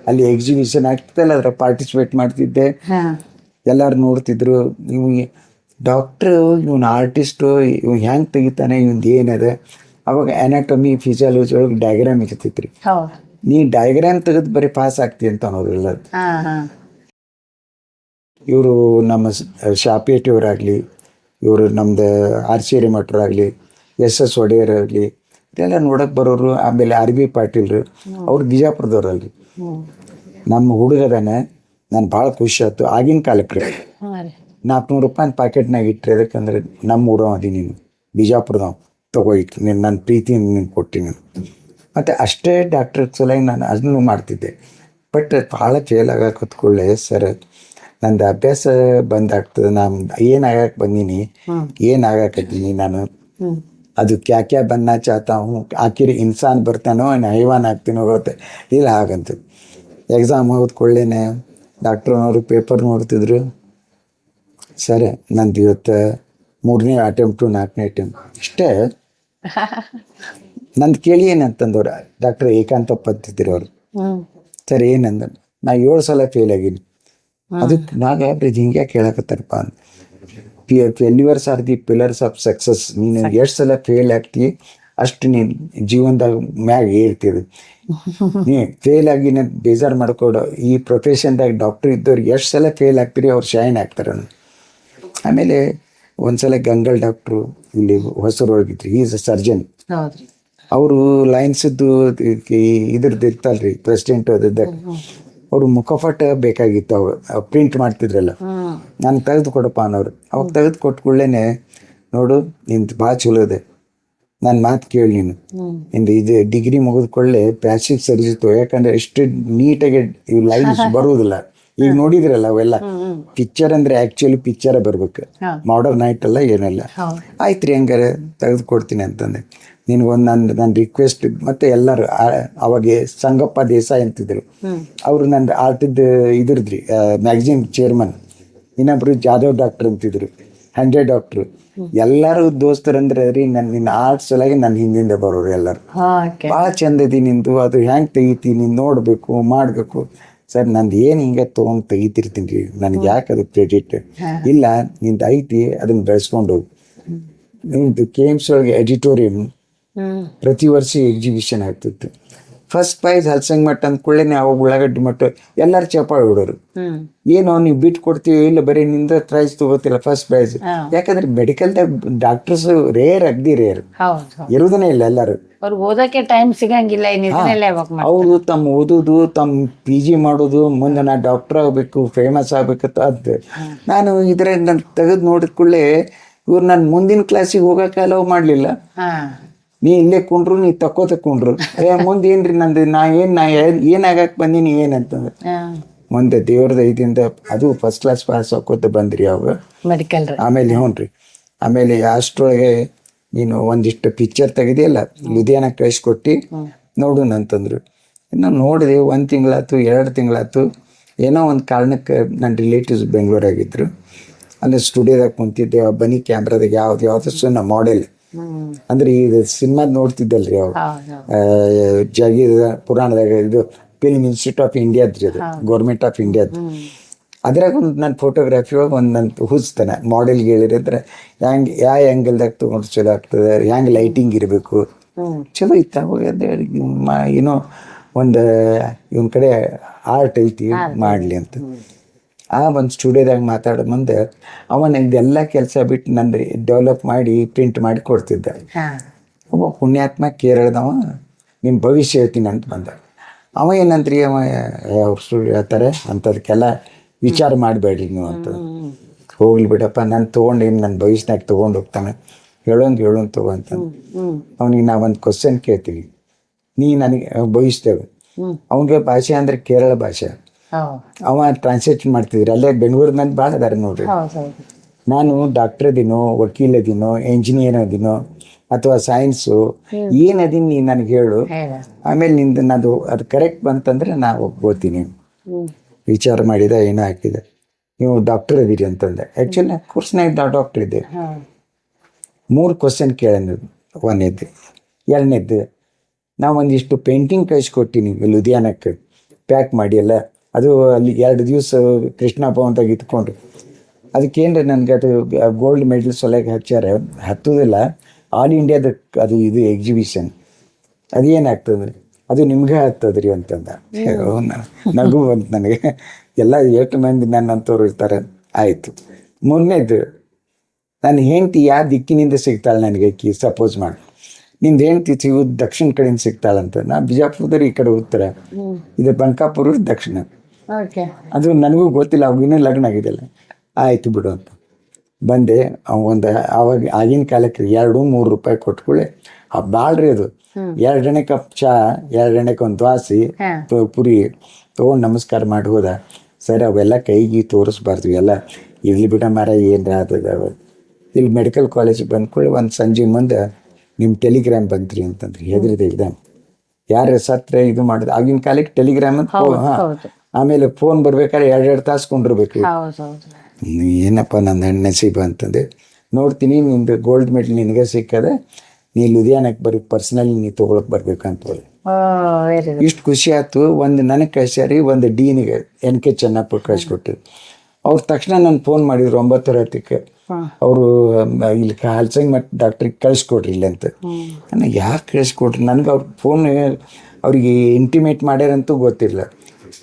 ಅಲ್ಲಿ ಎಕ್ಸಿಬಿಷನ್ ಆಗ್ತಿದ್ದಲ್ಲ ಅದ್ರ ಪಾರ್ಟಿಸಿಪೇಟ್ ಮಾಡ್ತಿದ್ದೆ. ಎಲ್ಲರೂ ನೋಡ್ತಿದ್ರು, ಇವ್ ಡಾಕ್ಟ್ರು ಇವನು ಆರ್ಟಿಸ್ಟು, ಇವ್ ಹೆಂಗೆ ತೆಗಿತಾನೆ, ಇವಂದು ಏನದ. ಅವಾಗ ಅನಾಟಮಿ ಫಿಸಿಯಾಲಜಿ ಒಳಗೆ ಡಯಾಗ್ರಾಮ್ ಇರ್ತೈತ್ರಿ. ನೀ ಡಯಾಗ್ರಾಮ್ ತೆಗೆದು ಬರೀ ಪಾಸ್ ಆಗ್ತಿ ಅಂತ ಅನ್ನೋದಿಲ್ಲ. ಇವರು ನಮ್ಮ ಶಾಪೇಟಿಯವರಾಗಲಿ, ಇವರು ನಮ್ದು ಆರ್ಚೇರಿ ಮಠರಾಗಲಿ, ಎಸ್ ಒಡೆಯರ್ ಆಗಲಿ, ಇದೆಲ್ಲ ನೋಡಕ್ಕೆ ಬರೋರು. ಆಮೇಲೆ ಆರ್ ಬಿ ಪಾಟೀಲ್ರು, ಅವ್ರು ಬಿಜಾಪುರದವ್ರಲ್ರಿ. ನಮ್ಮ ಹುಡುಗದಾನೆ, ನಾನು ಭಾಳ ಖುಷಿ ಆಯ್ತು. ಆಗಿನ ಕಾಲಕ್ಕೆ ರೀ 400 ರೂಪಾಯಿನ ಪ್ಯಾಕೆಟ್ನಾಗ ಇಟ್ಟರೆ ಅದಕ್ಕಂದ್ರೆ ನಮ್ಮ ಊರ ಅದಿ ನೀನು ಬಿಜಾಪುರದವ್ ತೊಗೊಯ್ತು, ನನ್ನ ಪ್ರೀತಿಯಿಂದ ನೀನು ಕೊಟ್ಟಿನಿ. ಮತ್ತು ಅಷ್ಟೇ ಡಾಕ್ಟ್ರ್ ಸಲುವಾಗಿ ನಾನು ಅದನ್ನು ಮಾಡ್ತಿದ್ದೆ. ಬಟ್ ಭಾಳ ಫೇಲ್ ಆಗಕ್ಕೆ ಹೊತ್ಕೊಳ್ಳೆ ಸರ್, ನಂದು ಅಭ್ಯಾಸ ಬಂದಾಗ್ತದೆ. ನಾನು ಏನಾಗಕ್ಕೆ ಬಂದೀನಿ, ಏನಾಗಕತ್ತೀನಿ ನಾನು, ಅದು ಕ್ಯಾ ಬನ್ನ ಚಾಹತಾ ಹೂँ, ಆಖಿರ್ ಇನ್ಸಾನ್ ಬರ್ತಾನೋ ಹೈವಾನ್ ಆಗ್ತೀನೋ ಗೊತ್ತೆ ಇಲ್ಲ. ಹಾಗಂತ ಎಕ್ಸಾಮ್ ಓದ್ಕೊಳ್ಳೇನೆ ಡಾಕ್ಟ್ರನವರು ಪೇಪರ್ ನೋಡ್ತಿದ್ರು. ಸರಿ, ನಂದು ಇವತ್ತು 3ನೇ ಅಟೆಂಪ್ಟು 4ನೇ ಅಟೆಂಪ್ಟ್ ಇಷ್ಟೇ. ನಂದು ಕೇಳಿ ಏನಂತಂದವ್ರು, ಡಾಕ್ಟ್ರ್ ಏಕಾಂತಪ್ಪ ಅಂತಿದ್ರು ಅವರು. ಸರಿ ಏನಂದ, ನಾ 7 ಸಲ ಫೇಲ್ ಆಗೀನಿ. ಅದಕ್ಕೆ ನಾಗ ಹಿಂಗೆ ಕೇಳಕತ್ತಾರಪ್ಪ ಅಂತ. Failures R the pillars of success. ನೀನು ಎಷ್ಟು ಸಲ ಫೇಲ್ ಆಗ್ತಿ ಅಷ್ಟು ನೀನು ಜೀವನದಾಗ ಮ್ಯಾಗ ಏರ್ತಿದೆ. ನೀ ಫೇಲ್ ಆಗಿ ನಾನು ಬೇಜಾರು ಮಾಡ್ಕೊಡೋ. ಈ ಪ್ರೊಫೆಷನ್ದಾಗ ಡಾಕ್ಟ್ರ್ ಇದ್ದವ್ರು ಎಷ್ಟು ಸಲ ಫೇಲ್ ಆಗ್ತೀರಿ, ಅವ್ರು ಶೈನ್ ಆಗ್ತಾರೆ. ಆಮೇಲೆ ಒಂದ್ಸಲ ಗಂಗಲ್ ಡಾಕ್ಟ್ರು ಇಲ್ಲಿ ಹೊಸರೊಳಗಿದ್ರು, ಈಸ್ ಅ ಸರ್ಜನ್. ಅವರು ಲೈನ್ಸದ್ದು ಇದ್ರದ್ದು ಇರ್ತಲ್ರಿ ಪ್ರೆಸಿಡೆಂಟ್ ಅದ್ರದ್ದು, ಅವರು ಮುಖಪಟ ಬೇಕಾಗಿತ್ತು. ಅವ್ರು ಪ್ರಿಂಟ್ ಮಾಡ್ತಿದ್ರಲ್ಲ, ನಾನು ತೆಗೆದು ಕೊಡಪ್ಪ ಅನ್ನೋರು. ಅವಾಗ ತೆಗೆದು ಕೊಟ್ಕೊಳ್ಳೇನೆ, ನೋಡು ನಿಂದು ಭಾಳ ಚಲೋ ಇದೆ, ನನ್ನ ಮಾತು ಕೇಳಿ ನೀನು. ನಿಂದು ಇದು ಡಿಗ್ರಿ ಮುಗಿದ್ಕೊಳ್ಳೆ ಪ್ಲಾಸ್ಟಿಕ್ ಸರ್ಜಿತ್ತು. ಯಾಕಂದ್ರೆ ಎಷ್ಟು ನೀಟಾಗಿ ಇವು ಲೈನ್ಸ್ ಬರುವುದಿಲ್ಲ. ಈಗ ನೋಡಿದ್ರಲ್ಲ ಅವೆಲ್ಲ ಪಿಕ್ಚರ್ ಅಂದ್ರೆ ಆ್ಯಕ್ಚುಲಿ ಪಿಕ್ಚರ ಬರ್ಬೇಕು, ಮಾಡರ್ನ್ ಆಯ್ತಲ್ಲ ಏನೆಲ್ಲ. ಆಯ್ತು ರೀ, ಹಂಗಾರೆ ತೆಗೆದು ಕೊಡ್ತೀನಿ ಅಂತಂದೆ. ನಿನಗೊಂದು ನನ್ನ ರಿಕ್ವೆಸ್ಟ್. ಮತ್ತು ಎಲ್ಲರೂ ಅವಾಗ ಸಂಗಪ್ಪ ದೇಸಾಯಿ ಅಂತಿದ್ರು, ಅವರು ನನ್ನ ಆರ್ಟಿದ್ದು ಇದ್ರದ್ರಿ ಮ್ಯಾಗ್ಝಿನ್ ಚೇರ್ಮನ್. ಇನ್ನೊಬ್ರು ಜಾಧವ್ ಡಾಕ್ಟ್ರ್ ಅಂತಿದ್ರು, 100 ಡಾಕ್ಟ್ರು. ಎಲ್ಲರೂ ದೋಸ್ತರಂದ್ರೆ ರೀ ನಿನ್ನ ಆರ್ಟ್ಸ್ ಸಲುವಾಗಿ ನನ್ನ ಹಿಂದಿಂದ ಬರೋರು ಎಲ್ಲರೂ. ಭಾಳ ಚಂದ ಇದೆ ನಿಂದು, ಅದು ಹೆಂಗೆ ತೆಗಿತೀನಿ ನೀನು ನೋಡಬೇಕು ಮಾಡಬೇಕು. ಸರ್ ನಂದು ಏನು ಹಿಂಗೆ ತೊಗೊಂಡು ತೆಗಿತಿರ್ತೀನಿ ರೀ, ನನಗೆ ಯಾಕೆ ಅದು ಕ್ರೆಡಿಟ್ ಇಲ್ಲ, ನಿಂದು ಐತಿ ಅದನ್ನು ಬೆಳೆಸ್ಕೊಂಡು ಹೋಗಿ. ನಿಮ್ಮದು KMC ಒಳಗೆ ಎಡಿಟೋರಿಯಂ ಪ್ರತಿ ವರ್ಷ ಎಕ್ಸಿಬಿಷನ್ ಆಗ್ತಿತ್ತು. ಫಸ್ಟ್ ಪ್ರೈಸ್ ಹಲ್ಸಂಗ್ ಮಟ್ಟ ಅಂದ್ಕೊಳ್ಳೆ ಅವಾಗ ಉಳ್ಳಾಗಡ್ಡಿ ಮಟ್ಟ ಎಲ್ಲರೂ ಚಪ್ಪಾಳೆ ಹೊಡೋರು. ಏನೋ ನೀವು ಬಿಟ್ಟು ಕೊಡ್ತೀವಿ, ಇಲ್ಲ ಬರೀ ನಿಂದ ಪ್ರೈಸ್ ತಗೋತಿಲ್ಲ ಫಸ್ಟ್ ಪ್ರೈಸ್. ಯಾಕಂದ್ರೆ ಮೆಡಿಕಲ್ದಾಗ ಡಾಕ್ಟರ್ಸ್ ರೇರ್, ಅಗ್ದಿ ರೇರ್ ಇರುವುದನೇ ಇಲ್ಲ. ಎಲ್ಲರೂ ಓದಕ್ಕೆ ಟೈಮ್ ಸಿಗಂಗಿಲ್ಲ. ಅವರು ತಮ್ಮ ಓದೋದು, ತಮ್ಮ PG ಮಾಡೋದು, ಮುಂದೆ ನಾ ಡಾಕ್ಟರ್ ಆಗಬೇಕು, ಫೇಮಸ್ ಆಗ್ಬೇಕಂತ ಅದು. ನಾನು ಇದ್ರೆ ನಾನು ತೆಗೆದು ನೋಡಿದ ಕೂಡಲೇ ಇವ್ರು ನನ್ನ ಮುಂದಿನ ಕ್ಲಾಸಿಗೆ ಹೋಗಕ್ಕೆ ಅಲೋ ಮಾಡಲಿಲ್ಲ. ನೀ ಇಲ್ಲೇ ಕುಂಡ್ರು, ನೀ ತಕ್ಕೊಂಡ್ರು ಮುಂದೆ ಏನ್ರಿ ನಂದು, ನಾ ಏನಾಗಕ್ಕೆ ಬಂದೀನಿ ಏನಂತಂದ್ರೆ, ಮುಂದೆ ದೇವ್ರದ ಇದರಿಂದ ಅದು ಫಸ್ಟ್ ಕ್ಲಾಸ್ ಪಾಸ್ ಹಾಕೋತ ಬಂದ್ರಿ ಅವಾಗ ಮೆಡಿಕಲ್. ಆಮೇಲೆ ಹ್ಞೂ ರೀ, ಆಮೇಲೆ ಅಷ್ಟರೊಳಗೆ ನೀನು ಒಂದಿಷ್ಟು ಪಿಕ್ಚರ್ ತೆಗೆದಿಲ್ಲ, ಲುಧಿಯಾನ ಕಳಿಸ್ಕೊಟ್ಟು ನೋಡೋಣ ಅಂತಂದ್ರು. ಇನ್ನು ನೋಡಿದೆ, 1 ತಿಂಗಳಾಯ್ತು, 2 ತಿಂಗಳಾಯ್ತು. ಏನೋ ಒಂದು ಕಾರಣಕ್ಕೆ ನನ್ನ ರಿಲೇಟಿವ್ಸ್ ಬೆಂಗಳೂರಾಗಿದ್ದರು. ಅಲ್ಲಿ ಸ್ಟುಡಿಯೋದಾಗ ಕುಂತಿದ್ದೆ, ಬನ್ನಿ ಕ್ಯಾಮ್ರಾದಾಗ ಯಾವ್ದು ಸುಮ್ಮನೆ ಮಾಡೆಲ್ ಅಂದ್ರೆ ಈಗ ಸಿನಿಮಾದ ನೋಡ್ತಿದ್ದಲ್ರಿ ಅವ್ರು. ಜಾಗೀರ ಪುರಾಣದಾಗ ಇದು ಫಿಲ್ಮ್ ಇನ್ಸ್ಟಿಟ್ಯೂಟ್ ಆಫ್ ಇಂಡಿಯಾದ್ರಿ, ಅದು ಗೌರ್ಮೆಂಟ್ ಆಫ್ ಇಂಡಿಯಾದ. ಅದ್ರಾಗ ಒಂದು ನನ್ನ ಫೋಟೋಗ್ರಫಿ ಒಳಗೆ ಒಂದು ನನ್ನ ಹುಚ್ತಾನೆ ಮಾಡೆಲ್ಗೆ ಹೇಳಿದ್ರೆ ಹೆಂಗೆ ಯಾವ ಆ್ಯಂಗಲ್ದಾಗ ತೊಗೊಂಡು ಚಲೋ ಆಗ್ತದೆ, ಹೆಂಗೆ ಲೈಟಿಂಗ್ ಇರಬೇಕು, ಚಲೋ ಇತ್ತು. ಅವಾಗ ಏನೋ ಒಂದು ಇವನ ಕಡೆ ಆರ್ಟ್ ಐತಿ ಮಾಡಲಿ ಅಂತ ಒಂದು ಸ್ಟುಡಿಯೋದಾಗ ಮಾತಾಡೋ ಮುಂದೆ ಅವನಿದೆಲ್ಲ ಕೆಲಸ ಬಿಟ್ಟು ನನ್ನ ಡೆವಲಪ್ ಮಾಡಿ ಪ್ರಿಂಟ್ ಮಾಡಿ ಕೊಡ್ತಿದ್ದ. ಒಬ್ಬ ಪುಣ್ಯಾತ್ಮ ಕೇರಳದವ, ನಿಮ್ಮ ಭವಿಷ್ಯ ಹೇಳ್ತೀನಿ ಅಂತ ಬಂದ. ಅವ ಏನಂತ್ರಿ, ಅವ್ರ ಸ್ಟುಡಿಯೋ ಹೇಳ್ತಾರೆ ಅಂಥದಕ್ಕೆಲ್ಲ ವಿಚಾರ ಮಾಡಬೇಡ್ರಿ ನೀವು ಅಂತ. ಹೋಗ್ಲಿ ಬಿಡಪ್ಪ, ನಾನು ತೊಗೊಂಡೇನು ನನ್ನ ಭವಿಷ್ಯನಾಗ ತೊಗೊಂಡು ಹೋಗ್ತಾನೆ, ಹೇಳೋಂಗೆ ತೊಗೊಂತ. ಅವನಿಗೆ ನಾವು ಒಂದು ಕ್ವಶನ್ ಕೇಳ್ತೀವಿ, ನೀ ನನಗೆ ಭವಿಷ್ಯದಾಗ ಅವನಿಗೆ ಭಾಷೆ ಅಂದರೆ ಕೇರಳ ಭಾಷೆ, ಅವ ಟ್ರಾನ್ಸ್ಲೇಟ್ ಮಾಡ್ತಿದ್ರಿ. ಅಲ್ಲೇ ಬೆಂಗಳೂರಿನಲ್ಲಿ ಭಾಳ ಅದಾರ ನೋಡ್ರಿ. ನಾನು ಡಾಕ್ಟರ್ ಅದೀನೋ, ವಕೀಲ್ ಅದೀನೋ, ಎಂಜಿನಿಯರ್ ಅದೀನೋ, ಅಥವಾ ಸೈನ್ಸು ಏನದೀನಿ ನೀನು ನನಗೆ ಹೇಳು, ಆಮೇಲೆ ನಿಂದು ನದು ಅದು ಕರೆಕ್ಟ್ ಬಂತಂದ್ರೆ ನಾ ಒಪ್ಕೋತೀನಿ. ವಿಚಾರ ಮಾಡಿದ, ಏನೋ ಹಾಕಿದೆ, ನೀವು ಡಾಕ್ಟರ್ ಅದೀರಿ ಅಂತಂದೆ. ಆ್ಯಕ್ಚುಲಿ ಕೋರ್ಸ್ನಾಗ ಡಾಕ್ಟರ್ ಇದ್ದೆ. 3 ಕ್ವಶನ್ ಕೇಳೋದು. 1ನೇದ್ದು, 2ನೇದ್ದು, ನಾವು ಒಂದಿಷ್ಟು ಪೇಂಟಿಂಗ್ ಕಳಿಸ್ಕೊಟ್ಟಿನಿ ಲುಧಿಯಾನಕ್ಕೆ. ಪ್ಯಾಕ್ ಮಾಡಿ ಎಲ್ಲ. ಅದು ಅಲ್ಲಿ 2 ದಿವಸ ಕೃಷ್ಣ ಭವನದಾಗ ಇಟ್ಕೊಂಡ್ರು. ಅದಕ್ಕೇನ್ರಿ ನನಗೆ ಅದು ಗೋಲ್ಡ್ ಮೆಡಲ್ ಸೊಲೆಗೆ ಹಚ್ಚಾರ, ಹತ್ತೋದಿಲ್ಲ ಆಲ್ ಇಂಡಿಯಾದ ಅದು ಇದು ಎಕ್ಸಿಬಿಷನ್. ಅದೇನಾಗ್ತದ್ರಿ ಅದು ನಿಮ್ಗೆ ಹತ್ತದ್ರಿ ಅಂತಂದ. ನಗು ಬಂತು ನನಗೆ. ಎಲ್ಲ 8 ಮಂದಿ ನನ್ನಂಥವ್ರು ಇರ್ತಾರೆ. ಆಯಿತು. 3ನೇದು, ನನ್ನ ಹೆಂಡತಿ ಯಾವ ದಿಕ್ಕಿನಿಂದ ಸಿಗ್ತಾಳೆ ನನಗೆ ಅಕ್ಕಿ ಸಪೋಸ್ ಮಾಡಿ, ನಿಂದು ಹೆಂಡತಿ ಸಿಗೋದು ದಕ್ಷಿಣ ಕಡೆಯಿಂದ ಸಿಗ್ತಾಳಂತ. ನಾ ಬಿಜಾಪುರದವ್ರು ಈ ಕಡೆ ಉತ್ತರ, ಇದು ಬಂಕಾಪುರ ದಕ್ಷಿಣ. ಓಕೆ. ಅದು ನನಗೂ ಗೊತ್ತಿಲ್ಲ, ಅವಾಗಿನ್ನೂ ಲಗ್ನ ಆಗಿದೆಲ್ಲ. ಆಯಿತು ಬಿಡು ಅಂತ ಬಂದೆ. ಆವಾಗ ಆಗಿನ ಕಾಲಕ್ಕೆ 2-3 ರೂಪಾಯಿ ಕೊಟ್ಕೊಳ್ಳಿ ಭಾಳ್ರಿ ಅದು. 2 ಎಣ್ಣೆ ಕಪ್ ಚಹಾ, 2 ಎಣ್ಣೆಗೆ ಒಂದು ದ್ವಾಸಿ ಪುರಿ ತೊಗೊಂಡು ನಮಸ್ಕಾರ ಮಾಡಿ ಹೋದ. ಸರ್ ಅವೆಲ್ಲ ಕೈಗೆ ತೋರಿಸ್ಬಾರ್ದು, ಎಲ್ಲ ಇರ್ಲಿ ಬಿಡ ಮರ ಏನು ಆಗ್ತದೆ. ಇಲ್ಲಿ ಮೆಡಿಕಲ್ ಕಾಲೇಜಿಗೆ ಬಂದ್ಕೊಳ್ಳಿ ಒಂದು ಸಂಜೆ ಮುಂದೆ ನಿಮ್ಮ ಟೆಲಿಗ್ರಾಮ್ ಬಂತ್ರಿ ಅಂತಂದ್ರಿ. ಹೆದರಿದೆ ಇದ್ದಾನೆ, ಯಾರು ಸತ್ರೆ ಇದು ಮಾಡಿದ್ರು. ಆಗಿನ ಕಾಲಕ್ಕೆ ಟೆಲಿಗ್ರಾಮ್ ಅಂತ. ಹಾಂ, ಆಮೇಲೆ ಫೋನ್ ಬರ್ಬೇಕಾದ್ರೆ 2 ತಾಸು ಕೊಂಡಿರ್ಬೇಕು. ಏನಪ್ಪ ನನ್ನ ನಸೀಬ ಅಂತಂದೆ. ನೋಡ್ತೀನಿ ನಿಂದು ಗೋಲ್ಡ್ ಮೆಡಲ್ ನಿನಗೆ ಸಿಕ್ಕದೆ, ನೀ ಲುಧಿಯಾನಕ್ಕೆ ಬರೀ ಪರ್ಸ್ನಲಿ ನೀ ತೊಗೊಳಕ್ಕೆ ಬರ್ಬೇಕು ಅಂತ ಹೇಳಿ. ಇಷ್ಟು ಖುಷಿ ಆಯ್ತು. ಒಂದು ನನಗೆ ಕಳ್ಸ್ಯಾರಿ, ಒಂದು ಡೀನಿಗೆ NK ಚೆನ್ನಪ್ಪ ಕಳಿಸ್ಕೊಟ್ರು. ಅವ್ರು ತಕ್ಷಣ ನಾನು ಫೋನ್ ಮಾಡಿದ್ರು 9:30ಕ್ಕೆ. ಅವರು ಇಲ್ಲಿ ಹಲ್ಸಂಗಿ ಮಠ ಡಾಕ್ಟ್ರಿಗೆ ಕಳಿಸ್ಕೊಡ್ರಿ ಇಲ್ಲ ಅಂತ. ನನಗೆ ಯಾಕೆ ಕಳಿಸ್ಕೊಡ್ರಿ, ನನಗೆ ಅವ್ರ ಫೋನ್ ಅವ್ರಿಗೆ ಇಂಟಿಮೇಟ್ ಮಾಡ್ಯಾರಂತೂ ಗೊತ್ತಿಲ್ಲ.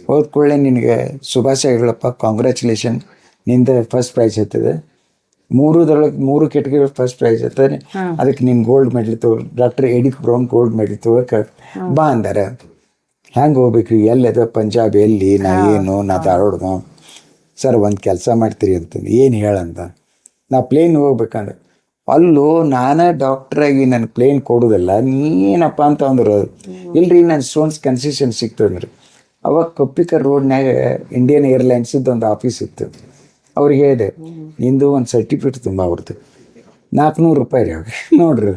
ಹೋದ ಕೂಡಲೇ ನಿನಗೆ ಶುಭಾಶಯಗಳಪ್ಪ, ಕಾಂಗ್ರ್ಯಾಚುಲೇಷನ್, ನಿಂದ ಫಸ್ಟ್ ಪ್ರೈಸ್ ಇರ್ತದೆ, 3 ಕೆಟಗರಿ ಫಸ್ಟ್ ಪ್ರೈಸ್ ಇರ್ತದೆ, ಅದಕ್ಕೆ ನೀನು gold medal doctor Edith Brown gold medal ತೊಗೊಳಕ್ಕೆ ಬಾ ಅಂದಾರ. ಹೆಂಗೆ ಹೋಗ್ಬೇಕು, ಎಲ್ಲದ ಪಂಜಾಬ್, ಎಲ್ಲಿ ನಾ ಏನು, ನಾ ಧಾರವಾಡದ. ಸರ್ ಒಂದು ಕೆಲಸ ಮಾಡ್ತೀರಿ ಅಂತಂದು. ಏನು ಹೇಳಂತ. ನಾ ಪ್ಲೇನ್ ಹೋಗ್ಬೇಕಂದ್ರೆ, ಅಲ್ಲೂ ನಾನೇ ಡಾಕ್ಟ್ರಾಗಿ ನನಗೆ ಪ್ಲೇನ್ ಕೊಡೋದಲ್ಲ, ನೀನಪ್ಪ ಅಂತ ಅಂದರು. ಇಲ್ರಿ ನಾನು ಸ್ಟೋನ್ಸ್ ಕನ್ಸೆಷನ್ ಸಿಗ್ತದ್ರಿ. ಅವಾಗ ಕೊಪ್ಪಿಕರ್ ರೋಡ್ನಾಗ ಇಂಡಿಯನ್ ಏರ್ಲೈನ್ಸಿದ್ದು ಒಂದು ಆಫೀಸ್ ಇತ್ತು. ಅವ್ರಿಗೆ ಹೇಳಿದೆ, ನಿಂದು ಒಂದು ಸರ್ಟಿಫಿಕೇಟ್ ತುಂಬ ಅವ್ರದ್ದು, 400 ರೂಪಾಯಿ ರೀ ಅವ್ರಿಗೆ. ನೋಡ್ರಿ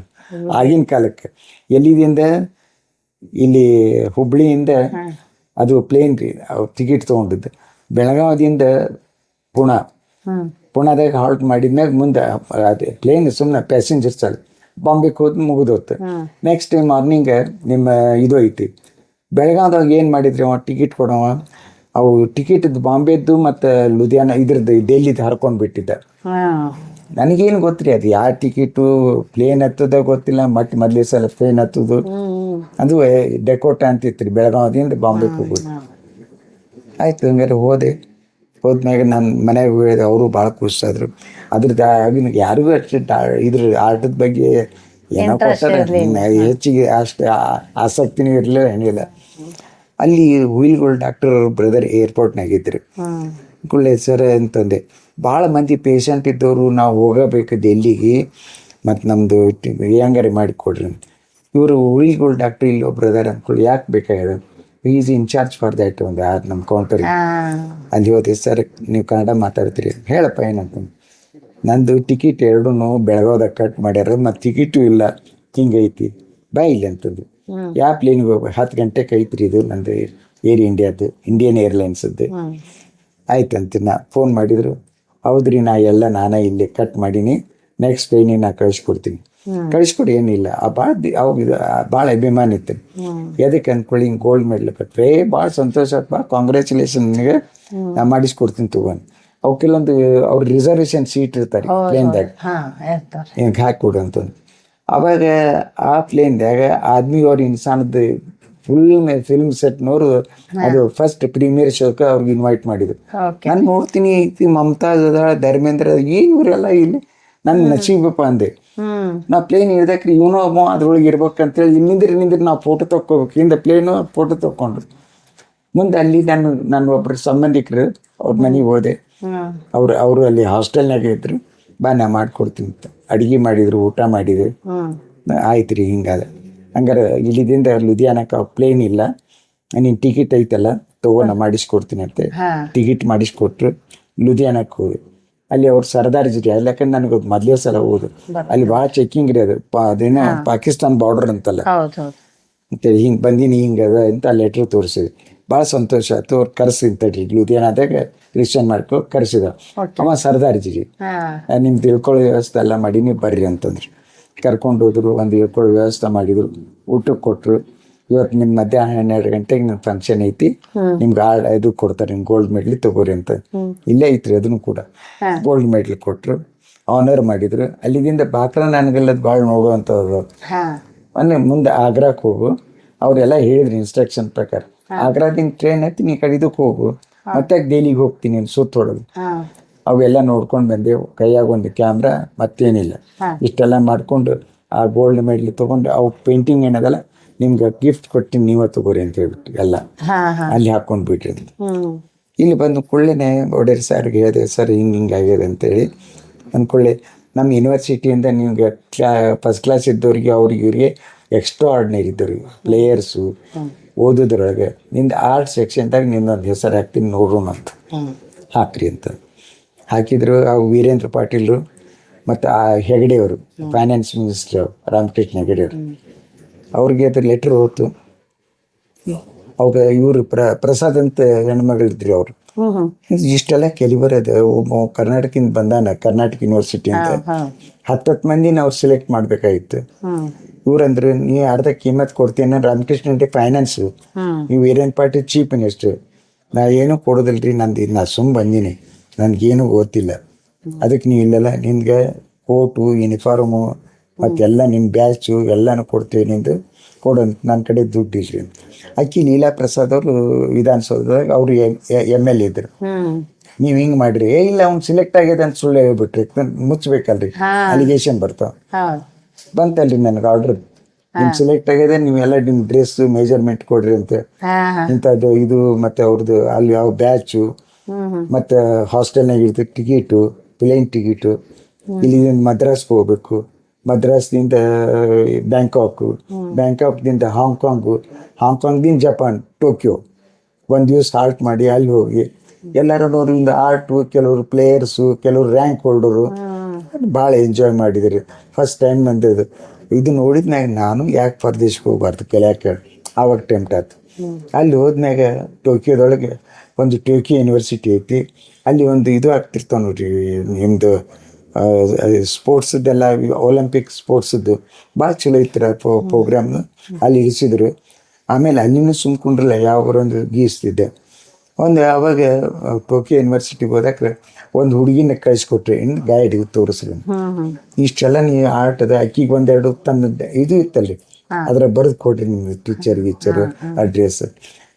ಆಗಿನ ಕಾಲಕ್ಕೆ. ಎಲ್ಲಿದಿಂದ ಇಲ್ಲಿ ಹುಬ್ಳಿಯಿಂದ ಅದು ಪ್ಲೇನ್ ರೀ, ಅವ್ರು ಟಿಕೆಟ್ ತೊಗೊಂಡಿದ್ದು. ಬೆಳಗಾವಿಯಿಂದ ಪುಣಾದಾಗ ಹಾಲ್ಟ್ ಮಾಡಿದ್ಮ್ಯಾಗ ಮುಂದೆ ಅದೇ ಪ್ಲೇನ್ ಸುಮ್ಮನೆ ಪ್ಯಾಸೆಂಜರ್ಸ್ ಅಲ್ಲಿ ಬಾಂಬೆಗೆ ಹೋದ್ ಮುಗಿದೋತ್ತು. ನೆಕ್ಸ್ಟ್ ಡೇ ಮಾರ್ನಿಂಗ್ ನಿಮ್ಮ ಇದು ಐತಿ ಬೆಳಗಾವ್ದಾಗ. ಏನು ಮಾಡಿದ್ರಿ ಅವ ಟಿಕೆಟ್ ಕೊಡವ, ಅವು ಟಿಕೆಟದ್ದು ಬಾಂಬೆದ್ದು ಮತ್ತು ಲುಧಿಯಾನ ಇದ್ರದ್ದು ಡೆಲ್ಲಿದು ಹರ್ಕೊಂಡು ಬಿಟ್ಟಿದ್ದ. ನನಗೇನು ಗೊತ್ತ್ರಿ ಅದು ಯಾವ ಟಿಕೆಟು, ಪ್ಲೇನ್ ಹತ್ತದ ಗೊತ್ತಿಲ್ಲ. ಮೊದಲೇ ಸಲ ಪ್ಲೇನ್ ಹತ್ತೋದು ಅದು ಡೆಕೋಟಾ ಅಂತಿತ್ತು ರೀ, ಬೆಳಗಾವದಿಂದ ಬಾಂಬೆಗೆ ಹೋಗೋದು. ಆಯಿತು, ಹಂಗಾರೆ ಹೋದ್ಮ್ಯಾಗ ನಾನು ಮನೆಗೆ ಹೇಳಿದೆ. ಅವರು ಭಾಳ ಖುಷಿಯಾದರು. ಅದ್ರದ್ದು ಆಗಿನ ಯಾರಿಗೂ ಅಷ್ಟು ಇದ್ರ ಆಟದ ಬಗ್ಗೆ ಏನೋ ಕೊಟ್ಟಾರೆ, ಹೆಚ್ಚಿಗೆ ಅಷ್ಟು ಆಸಕ್ತಿನೂ ಇರಲಿಲ್ಲ, ಏನಿಲ್ಲ. ಅಲ್ಲಿ ಹುಯಿಲ್ಗಳು ಡಾಕ್ಟರ್ ಬ್ರದರ್ ಏರ್ಪೋರ್ಟ್ನಾಗಿದ್ದರು. ಕುಳ್ಳೆ ಸರ್ ಅಂತಂದೆ, ಭಾಳ ಮಂದಿ ಪೇಷಂಟ್ ಇದ್ದವರು, ನಾವು ಹೋಗಬೇಕು ಡೆಲ್ಲಿಗೆ, ಮತ್ತು ನಮ್ಮದು ಹೆಂಗಾರೆ ಮಾಡಿಕೊಡ್ರಿ ಅಂತ. ಇವರು ಹುಯಿಲ್ಗಳು ಡಾಕ್ಟ್ರ್ ಇಲ್ಲಿ ಒಬ್ರು ಅದಾರ ಅಂದ್ಕೊಳ್ಳಿ. ಯಾಕೆ ಬೇಕಾಗ್ಯದ, ಈಸ್ ಇನ್ಚಾರ್ಜ್ ಫಾರ್ ದ್ಯಾಟ್ ಒಂದು ನಮ್ಮ ಕೌಂಟರ್. ಅಲ್ಲಿ ಹೋದೆ. ಸರ್ ನೀವು ಕನ್ನಡ ಮಾತಾಡ್ತೀರಿ, ಹೇಳಪ್ಪ ಏನಂತಂದು. ನಂದು ಟಿಕೆಟ್ 2 ಬೆಳಗಾವ್ದಾಗ ಕಟ್ ಮಾಡ್ಯಾರ, ಮತ್ತು ಟಿಕೆಟು ಇಲ್ಲ, ಹಿಂಗೈತಿ ಬಾ ಇಲ್ಲಿ ಅಂತಂದು. ಯಾವ ಪ್ಲೇನಿಗೆ ಹೋಗ್ಬೇಕು, 10 ಗಂಟೆಗೆ ಐತ್ರಿ ಇದು ನಂದು ಏರ್ ಇಂಡಿಯಾದ್ದು, ಇಂಡಿಯನ್ ಏರ್ಲೈನ್ಸದ್ದು. ಆಯ್ತಂತ ನಾ ಫೋನ್ ಮಾಡಿದರು. ಹೌದ್ರಿ, ನಾನೇ ಇಲ್ಲಿ ಕಟ್ ಮಾಡೀನಿ, ನೆಕ್ಸ್ಟ್ ಟ್ರೈನಿಗೆ ನಾ ಕಳಿಸ್ಕೊಡ್ತೀನಿ. ಕಳಿಸ್ಕೊಡಿ, ಏನಿಲ್ಲ. ಭಾಳ ಅಭಿಮಾನ ಇತ್ತು. ಎದಕ್ಕೆ ಅಂದ್ಕೊಳ್ಳಿ, ಹಿಂಗೆ ಗೋಲ್ಡ್ ಮೆಡಲ್ ಕೊಟ್ಟರೆ ಭಾಳ ಸಂತೋಷ ಆಯ್ತು. ಕಾಂಗ್ರ್ಯಾಚುಲೇಷನ್, ನಿನಗೆ ನಾ ಮಾಡಿಸ್ಕೊಡ್ತೀನಿ ತೊಗೊಂಡು. ಅವು ಕೆಲವೊಂದು ಅವ್ರ ರಿಸರ್ವೇಷನ್ ಸೀಟ್ ಇರ್ತಾರೆ ಪ್ಲೇನ್ದಾಗ, ಹಿಂಗೆ ಹಾಕಿಕೊಡು ಅಂತಂದು. ಅವಾಗ ಆ ಪ್ಲೇನ್ದಾಗ ಆದ್ಮಿ ಅವ್ರ ಇನ್ಸಾನದ್ದು ಫಿಲ್ಮ್ ಸೆಟ್ನವರು ಅದು ಫಸ್ಟ್ ಪ್ರೀಮಿಯರ್ ಶೋಕ್ಕೆ ಅವ್ರಿಗೆ ಇನ್ವೈಟ್ ಮಾಡಿದ್ರು. ನಾನು ನೋಡ್ತೀನಿ, ಮಮತಾಜ್ ಅದ, ಧರ್ಮೇಂದ್ರ, ಏನು ಇವರೆಲ್ಲ ಇಲ್ಲಿ ನನ್ನ ನಸೀಬಪ್ಪ ಅಂದೆ. ನಾ ಪ್ಲೇನ್ ಇಳ್ದಕ್ರಿ ಇವನು ಒಬ್ಬ ಅದ್ರೊಳಗೆ ಇರ್ಬೇಕಂತೇಳಿ ನಿಂದ್ರಿ ನಾವು ಫೋಟೋ ತೊಗೋಬೇಕು. ಹಿಂದೆ ಪ್ಲೇನು ಫೋಟೋ ತೊಗೊಂಡ್ರು. ಮುಂದೆ ಅಲ್ಲಿ ನನ್ನ ಒಬ್ಬರು ಸಂಬಂಧಿಕರು ಅವ್ರ ಮನೆಗೆ ಹೋದೆ. ಅವರು ಅಲ್ಲಿ ಹಾಸ್ಟೆಲ್ನಾಗ ಇದ್ರು. ಬಾ ನಾ ಮಾಡಿಕೊಡ್ತೀನಿ ಅಂತ ಅಡುಗೆ ಮಾಡಿದ್ರು, ಊಟ ಮಾಡಿದೆ. ಆಯ್ತು ರೀ, ಹಿಂಗಾದ. ಹಂಗಾರೆ ಇಲ್ಲಿದಿಂದ ಲುಧಿಯಾನಕ್ಕೆ ಪ್ಲೇನ್ ಇಲ್ಲ, ನೀನು ಟಿಕೆಟ್ ಐತಲ್ಲ ತೊಗೊಂಡು ಮಾಡಿಸ್ಕೊಡ್ತೀನಿ ಅಂತ ಟಿಕೆಟ್ ಮಾಡಿಸ್ಕೊಟ್ರು. ಲುಧಿಯಾನಕ್ಕೆ ಹೋದೆ. ಅಲ್ಲಿ ಅವ್ರು ಸರ್ದಾರ್ಜಿ ರೀ, ಅಲ್ಲಿ ಯಾಕಂದ್ರೆ ನನಗೆ ಮೊದಲೇ ಸಲ ಹೋದು. ಅಲ್ಲಿ ಭಾಳ ಚೆಕ್ಕಿಂಗ್ ರೀ, ಅದು ಅದೇನೋ ಪಾಕಿಸ್ತಾನ ಬಾರ್ಡರ್ ಅಂತಲ್ಲ ಅಂತೇಳಿ. ಹಿಂಗೆ ಬಂದೀನಿ, ಹಿಂಗೆ ಅದ ಅಂತ ಲೆಟ್ರ್ ತೋರಿಸಿದೆ. ಭಾಳ ಸಂತೋಷ ಆಯ್ತು. ಅವ್ರು ಕರೆಸಿಂತಡ್ರಿ ಲುಧಿಯಾನದಾಗ ರಿಜಿಸ್ಟ್ರೇಷನ್ ಮಾಡ್ಕೊಂಡು ಕರೆಸಿದ. ಅವ ಸರ್ದಾರ್ಜಿ ರೀ, ನಿಮ್ಮ ತಿಳ್ಕೊಳ್ಳೋ ವ್ಯವಸ್ಥೆ ಎಲ್ಲ ಮಾಡಿ ನೀವು ಬರ್ರಿ ಅಂತಂದ್ರಿ. ಕರ್ಕೊಂಡು ಹೋದ್ರು. ಒಂದು ಇಳ್ಕೊಳ್ಳೋ ವ್ಯವಸ್ಥೆ ಮಾಡಿದರು, ಊಟಕ್ಕೆ ಕೊಟ್ಟರು. ಇವತ್ತು ನಿಮ್ಮ ಮಧ್ಯಾಹ್ನ 12 ಗಂಟೆಗೆ ನನ್ನ ಫಂಕ್ಷನ್ ಐತಿ, ನಿಮ್ಗೆ ಇದು ಕೊಡ್ತಾರೆ, ನಿಮ್ಗೆ ಗೋಲ್ಡ್ ಮೆಡ್ಲ್ ತಗೋರಿ ಅಂತ. ಇಲ್ಲೇ ಐತ್ರಿ ಅದನ್ನು ಕೂಡ. ಗೋಲ್ಡ್ ಮೆಡ್ಲ್ ಕೊಟ್ಟರು, ಆನರ್ ಮಾಡಿದ್ರು. ಅಲ್ಲಿದಿಂದ ಬಾಕಲ ನನಗೆಲ್ಲದು ಭಾಳ ನೋಡುವಂಥದ್ದು. ಮೊನ್ನೆ ಮುಂದೆ ಆಗ್ರಾಕ್ಕೆ ಹೋಗು, ಅವರೆಲ್ಲ ಹೇಳಿದ್ರು ಇನ್ಸ್ಟ್ರಕ್ಷನ್ ಪ್ರಕಾರ. ಆಗ್ರಾದಿಂದ ಟ್ರೈನ್ ಹತ್ತಿ ನೀ ಕಡೆ ಇದಕ್ಕೆ ಹೋಗು, ಮತ್ತೆ ಡೈಲಿಗೆ ಹೋಗ್ತೀನಿ ಸುತ್ತ ಹೊಡೋದು. ಅವೆಲ್ಲ ನೋಡ್ಕೊಂಡು ಬಂದೆವು. ಕೈಯಾಗ ಒಂದು ಕ್ಯಾಮ್ರಾ, ಮತ್ತೇನಿಲ್ಲ. ಇಷ್ಟೆಲ್ಲ ಮಾಡಿಕೊಂಡು ಆ ಗೋಲ್ಡ್ ಮೆಡ್ಲ್ ತೊಗೊಂಡು ಅವು ಪೇಂಟಿಂಗ್ ಏನದಲ್ಲ ನಿಮ್ಗೆ ಗಿಫ್ಟ್ ಕೊಟ್ಟು ನೀವೇ ತಗೋರಿ ಅಂತ ಹೇಳ್ಬಿಟ್ಟು ಎಲ್ಲ ಅಲ್ಲಿ ಹಾಕ್ಕೊಂಡು ಬಿಟ್ರಿ ಅಂತ. ಇಲ್ಲಿ ಬಂದು ಕೊಳ್ಳೆನೆ ಒಡೆಯರ್ ಸರ್ಗೆ ಹೇಳಿದೆ, ಸರ್ ಹಿಂಗೆ ಆಗಿದೆ ಅಂತೇಳಿ. ಅಂದ್ಕೊಳ್ಳಿ ನಮ್ಮ ಯೂನಿವರ್ಸಿಟಿಯಿಂದ ನಿಮ್ಗೆ ಫಸ್ಟ್ ಕ್ಲಾಸ್ ಇದ್ದವ್ರಿಗೆ ಅವ್ರಿಗೆ ಇವ್ರಿಗೆ ಎಕ್ಸ್ಟ್ರಾ ಆರ್ಡಿನರಿ ಇದ್ದವ್ರಿಗೆ ಪ್ಲೇಯರ್ಸು ಓದೋದ್ರೊಳಗೆ ನಿಂದು ಆರ್ಟ್ ಸೆಕ್ಷನ್ದಾಗ ನಿನ್ನೊಂದು ಹೆಸರು ಹಾಕ್ತೀನಿ ನೋಡೋಣ ಅಂತ ಹಾಕ್ರಿ ಅಂತ ಹಾಕಿದ್ರು. ಆ ವೀರೇಂದ್ರ ಪಾಟೀಲ್ರು ಮತ್ತು ಆ ಹೆಗಡೆಯವರು ಫೈನಾನ್ಸ್ ಮಿನಿಸ್ಟರ್ ರಾಮಕೃಷ್ಣ ಹೆಗಡೆಯವರು, ಅವ್ರಿಗೆ ಅದು ಲೆಟ್ರ್ ಹೋಯ್ತು. ಅವಾಗ ಇವರು ಪ್ರಸಾದ್ ಅಂತ ಹೆಣ್ಮಗಳಿದ್ರಿ ಅವರು. ಇಷ್ಟೆಲ್ಲ ಕೆಲಿಬರ್ ಅದು ಕರ್ನಾಟಕದಿಂದ ಬಂದಾನ, ಕರ್ನಾಟಕ ಯೂನಿವರ್ಸಿಟಿ ಅಂತ 10 ಮಂದಿನ ಅವ್ರು ಸೆಲೆಕ್ಟ್ ಮಾಡಬೇಕಾಗಿತ್ತು. ಇವ್ರಂದ್ರು ನೀ ಅರ್ಧ ಕಿಮ್ಮತ್ ಕೊಡ್ತೀನಿ, ರಾಮಕೃಷ್ಣ ಫೈನಾನ್ಸು, ನೀವು ವೀರೇಂದ್ರ ಪಾಟೀಲ್ ಚೀಫ್ ಮಿನಿಸ್ಟರ್, ನಾ ಏನೂ ಕೊಡೋದಿಲ್ರಿ, ನಾ ಸುಮ್ಮ ಬಂದೀನಿ, ನನಗೇನು ಗೊತ್ತಿಲ್ಲ, ಅದಕ್ಕೆ ನೀವು ಇಲ್ಲೆಲ್ಲ ನಿನ್ಗೆ ಕೋಟು ಯೂನಿಫಾರ್ಮು ಮತ್ತೆಲ್ಲ ನಿಮ್ಮ ಬ್ಯಾಚು ಎಲ್ಲನೂ ಕೊಡ್ತೀವಿ, ನಿಂದು ಕೊಡೋಂತ ನನ್ನ ಕಡೆ ದುಡ್ಡು ಇಲ್ರಿ ಅಂತ. ಅಕ್ಕಿ ಲೀಲಾ ಪ್ರಸಾದ್ ಅವರು ವಿಧಾನಸೌಧದಾಗ ಅವರು MLA ಇದ್ರು. ನೀವು ಹಿಂಗೆ ಮಾಡಿರಿ, ಇಲ್ಲ ಅವ್ನು ಸಿಲೆಕ್ಟ್ ಆಗಿದೆ ಅಂತ ಸುಳ್ಳು ಹೇಳ್ಬಿಟ್ರಿ, ಮುಚ್ಚಬೇಕಲ್ರಿ, ಅಲಿಗೇಷನ್ ಬರ್ತಾವ. ಬಂತಲ್ರಿ ನನಗೆ ಆರ್ಡ್ರ್, ನಿಮ್ಗೆ ಸಿಲೆಕ್ಟ್ ಆಗಿದೆ, ನೀವೆಲ್ಲ ನಿಮ್ಮ ಡ್ರೆಸ್ಸು ಮೆಜರ್ಮೆಂಟ್ ಕೊಡ್ರಿ ಅಂತ ಇಂಥದ್ದು ಇದು, ಮತ್ತು ಅವ್ರದ್ದು ಅಲ್ಲಿ ಯಾವ ಬ್ಯಾಚು ಮತ್ತು ಹಾಸ್ಟೆಲ್ನಾಗ ಇರ್ತ ಟಿಕೆಟು, ಪ್ಲೇನ್ ಟಿಕೆಟು, ಇಲ್ಲಿಂದ ಮದ್ರಾಸ್ಗೆ ಹೋಗ್ಬೇಕು, ಮದ್ರಾಸ್ದಿಂದ ಬ್ಯಾಂಕಾಕ್ದಿಂದ ಹಾಂಗ್ಕಾಂಗ್ದಿಂದ ಜಪಾನ್ ಟೋಕಿಯೋ, ಒಂದು ದಿವಸ ಹಾಲ್ಟ್ ಮಾಡಿ ಅಲ್ಲಿ ಹೋಗಿ ಎಲ್ಲರೂ ಅವ್ರಿಂದ ಆರ್ಟು, ಕೆಲವರು ಪ್ಲೇಯರ್ಸು, ಕೆಲವರು ರ್ಯಾಂಕ್ ಹೋಲ್ಡರು ಭಾಳ ಎಂಜಾಯ್ ಮಾಡಿದ್ರಿ. ಫಸ್ಟ್ ಟೈಮ್ ಬಂದಿದ್ದು ಇದು ನೋಡಿದ್ಮ್ಯಾಗ ನಾನು ಯಾಕೆ ಪರದೇಶಕ್ಕೆ ಹೋಗ್ಬಾರ್ದು ಕೇಳಿ ಆವಾಗ ಟೆಂಪ್ಟ್ ಆಯ್ತು. ಅಲ್ಲಿ ಹೋದ್ಮ್ಯಾಗ ಟೋಕಿಯೋದೊಳಗೆ ಒಂದು ಟೋಕಿಯೋ ಯೂನಿವರ್ಸಿಟಿ ಐತಿ, ಅಲ್ಲಿ ಒಂದು ಇದು ಆಗ್ತಿರ್ತಾವ ನೋಡ್ರಿ ನಿಮ್ಮದು ಸ್ಪೋರ್ಟ್ಸದ್ದೆಲ್ಲ, ಒಲಿಂಪಿಕ್ ಸ್ಪೋರ್ಟ್ಸದ್ದು ಭಾಳ ಚಲೋ ಇತ್ತು ಪ್ರೋಗ್ರಾಮ್ನ. ಅಲ್ಲಿ ಇಳಿಸಿದ್ರು. ಆಮೇಲೆ ಅಲ್ಲಿನೂ ಸುಮ್ಕೊಂಡ್ರಲ್ಲ ಯಾವಾಗರೊಂದು ಗೀಸ್ತಿದ್ದೆ. ಒಂದು ಆವಾಗ ಟೋಕಿಯೋ ಯೂನಿವರ್ಸಿಟಿಗೆ ಹೋದಾಗ ಒಂದು ಹುಡುಗಿನ ಕಳಿಸ್ಕೊಟ್ರಿ, ಇನ್ನು ಗೈಡಿಗೆ ತೋರಿಸ್ರಿ, ಇಷ್ಟೆಲ್ಲ ನೀವು ಆಟದ ಅಕ್ಕಿಗೆ ಒಂದೆರಡು ತನ್ನ ಇದು ಇತ್ತಲ್ರಿ, ಅದ್ರ ಬರೆದು ಕೊಡ್ರಿ ನಿಮ್ಗೆ ಟೀಚರ್ ಅಡ್ರೆಸ್.